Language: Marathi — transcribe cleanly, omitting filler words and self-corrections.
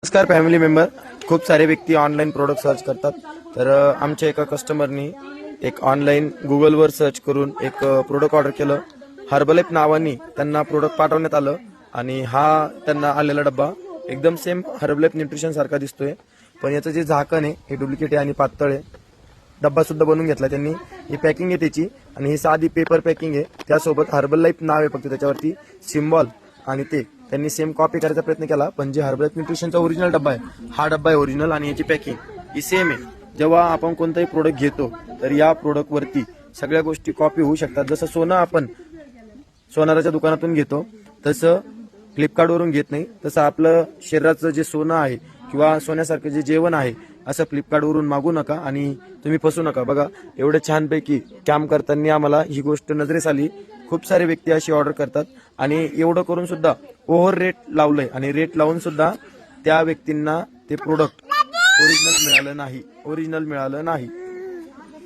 नमस्कार फॅमिली मेंबर. खूप सारे व्यक्ती ऑनलाईन प्रोडक्ट सर्च करतात. तर आमच्या एका कस्टमरनी एक ऑनलाईन गुगलवर सर्च करून एक प्रोडक्ट ऑर्डर केलं. हर्बलाइफ नावाने त्यांना प्रोडक्ट पाठवण्यात आलं आणि हा त्यांना आलेला डब्बा एकदम सेम हर्बलाइफ न्यूट्रिशन सारखा दिसतोय, पण याचं जे झाकण आहे हे डुप्लिकेट आहे आणि पातळ आहे. डब्बा सुद्धा बनवून घेतला त्यांनी. ही पॅकिंग आहे त्याची आणि ही साधी पेपर पॅकिंग आहे. त्यासोबत हर्बलाइफ नाव आहे फक्त त्याच्यावरती सिम्बॉल, आणि ते त्यांनी सेम कॉपी करायचा प्रयत्न केला. पण जे हर्बलाइफ न्यूट्रिशनचा ओरिजिनल डब्बा आहे हा डब्बा आहे ओरिजिनल, आणि याची पॅकिंग ही सेम आहे. जेव्हा आपण कोणताही प्रोडक्ट घेतो तर या प्रोडक्ट वरती सगळ्या गोष्टी कॉपी होऊ शकतात. जसं सोनं आपण सोनाराच्या दुकानातून घेतो तसं फ्लिपकार्टवरून घेत नाही. तसं आपलं शरीराचं जे सोनं आहे किंवा सोन्यासारखं जे जेवण आहे असं फ्लिपकार्टवरून मागू नका आणि तुम्ही फसू नका. बघा एवढं छानपैकी काम करताना आम्हाला ही गोष्ट नजरेस आली. खूप सारे व्यक्ती अशी ऑर्डर करतात आणि एवढं करून सुद्धा ओव्हर रेट लावलंय आणि रेट लावून सुद्धा त्या व्यक्तींना ते प्रोडक्ट ओरिजिनल मिळालं नाही.